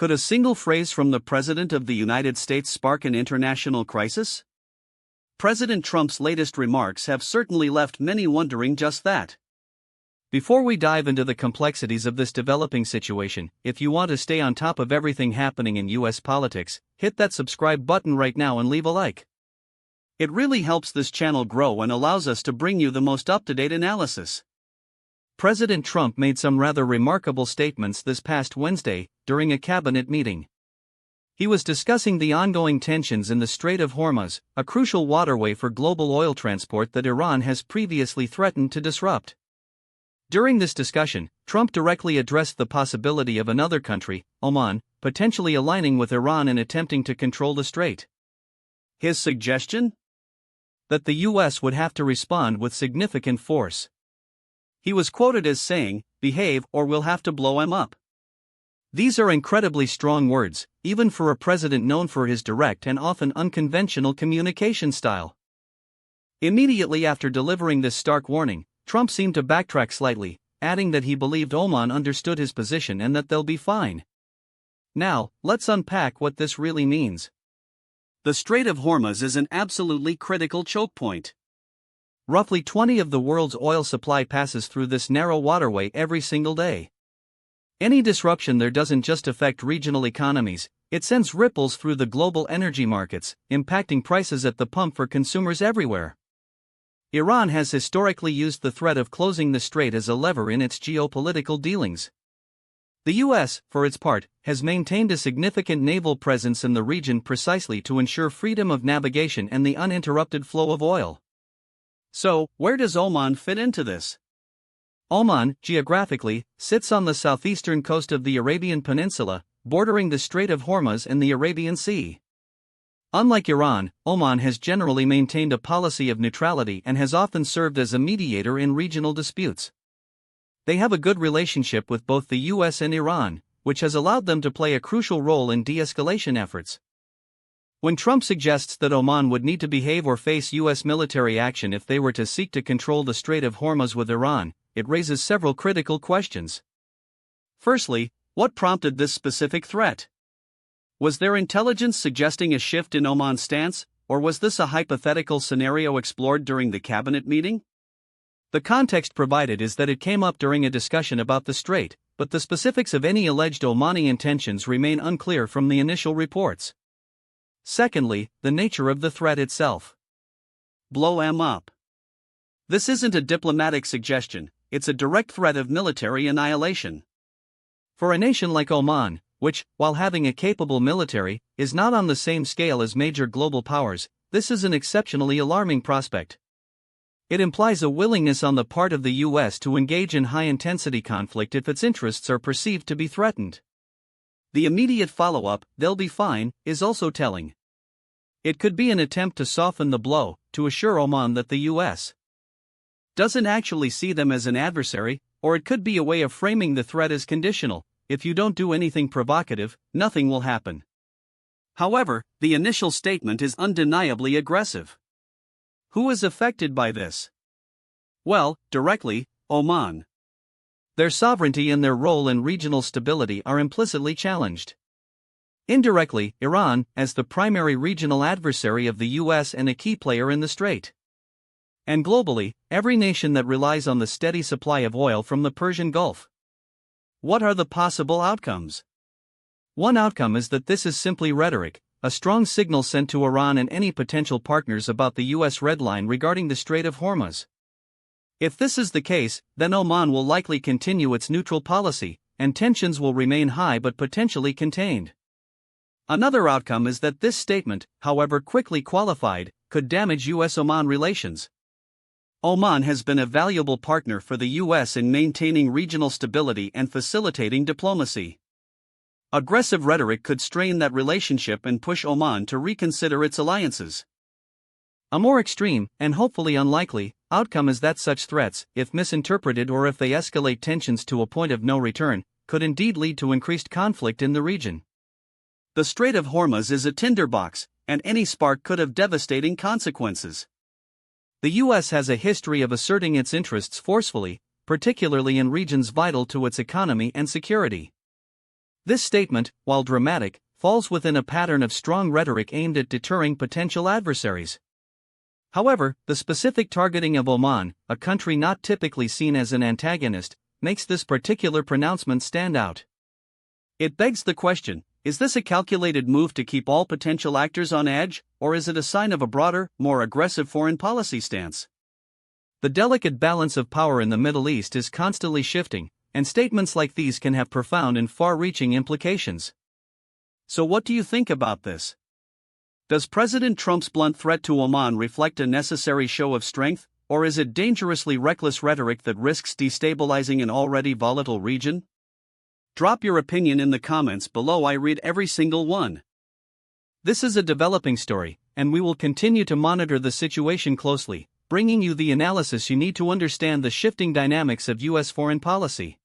Could a single phrase from the President of the United States spark an international crisis? President Trump's latest remarks have certainly left many wondering just that. Before we dive into the complexities of this developing situation, if you want to stay on top of everything happening in US politics, hit that subscribe button right now and leave a like. It really helps this channel grow and allows us to bring you the most up-to-date analysis. President Trump made some rather remarkable statements this past Wednesday, during a cabinet meeting. He was discussing the ongoing tensions in the Strait of Hormuz, a crucial waterway for global oil transport that Iran has previously threatened to disrupt. During this discussion, Trump directly addressed the possibility of another country, Oman, potentially aligning with Iran and attempting to control the strait. His suggestion? That the US would have to respond with significant force. He was quoted as saying, "Behave or we'll have to blow 'em up." These are incredibly strong words, even for a president known for his direct and often unconventional communication style. Immediately after delivering this stark warning, Trump seemed to backtrack slightly, adding that he believed Oman understood his position and that they'll be fine. Now, let's unpack what this really means. The Strait of Hormuz is an absolutely critical choke point. Roughly 20% of the world's oil supply passes through this narrow waterway every single day. Any disruption there doesn't just affect regional economies, it sends ripples through the global energy markets, impacting prices at the pump for consumers everywhere. Iran has historically used the threat of closing the strait as a lever in its geopolitical dealings. The US, for its part, has maintained a significant naval presence in the region precisely to ensure freedom of navigation and the uninterrupted flow of oil. So, where does Oman fit into this? Oman, geographically, sits on the southeastern coast of the Arabian Peninsula, bordering the Strait of Hormuz and the Arabian Sea. Unlike Iran, Oman has generally maintained a policy of neutrality and has often served as a mediator in regional disputes. They have a good relationship with both the US and Iran, which has allowed them to play a crucial role in de-escalation efforts. When Trump suggests that Oman would need to behave or face US military action if they were to seek to control the Strait of Hormuz with Iran, it raises several critical questions. Firstly, what prompted this specific threat? Was there intelligence suggesting a shift in Oman's stance, or was this a hypothetical scenario explored during the cabinet meeting? The context provided is that it came up during a discussion about the strait, but the specifics of any alleged Omani intentions remain unclear from the initial reports. Secondly, the nature of the threat itself. Blow 'em up. This isn't a diplomatic suggestion, it's a direct threat of military annihilation. For a nation like Oman, which, while having a capable military, is not on the same scale as major global powers, this is an exceptionally alarming prospect. It implies a willingness on the part of the US to engage in high-intensity conflict if its interests are perceived to be threatened. The immediate follow-up, "they'll be fine," is also telling. It could be an attempt to soften the blow, to assure Oman that the US doesn't actually see them as an adversary, or it could be a way of framing the threat as conditional. If you don't do anything provocative, nothing will happen. However, the initial statement is undeniably aggressive. Who is affected by this? Well, directly, Oman. Their sovereignty and their role in regional stability are implicitly challenged. Indirectly, Iran, as the primary regional adversary of the US and a key player in the strait. And globally, every nation that relies on the steady supply of oil from the Persian Gulf. What are the possible outcomes? One outcome is that this is simply rhetoric, a strong signal sent to Iran and any potential partners about the US red line regarding the Strait of Hormuz. If this is the case, then Oman will likely continue its neutral policy, and tensions will remain high but potentially contained. Another outcome is that this statement, however quickly qualified, could damage US-Oman relations. Oman has been a valuable partner for the US in maintaining regional stability and facilitating diplomacy. Aggressive rhetoric could strain that relationship and push Oman to reconsider its alliances. A more extreme, and hopefully unlikely, outcome is that such threats, if misinterpreted or if they escalate tensions to a point of no return, could indeed lead to increased conflict in the region. The Strait of Hormuz is a tinderbox, and any spark could have devastating consequences. The US has a history of asserting its interests forcefully, particularly in regions vital to its economy and security. This statement, while dramatic, falls within a pattern of strong rhetoric aimed at deterring potential adversaries. However, the specific targeting of Oman, a country not typically seen as an antagonist, makes this particular pronouncement stand out. It begs the question, is this a calculated move to keep all potential actors on edge, or is it a sign of a broader, more aggressive foreign policy stance? The delicate balance of power in the Middle East is constantly shifting, and statements like these can have profound and far-reaching implications. So what do you think about this? Does President Trump's blunt threat to Oman reflect a necessary show of strength, or is it dangerously reckless rhetoric that risks destabilizing an already volatile region? Drop your opinion in the comments below. I read every single one. This is a developing story, and we will continue to monitor the situation closely, bringing you the analysis you need to understand the shifting dynamics of U.S. foreign policy.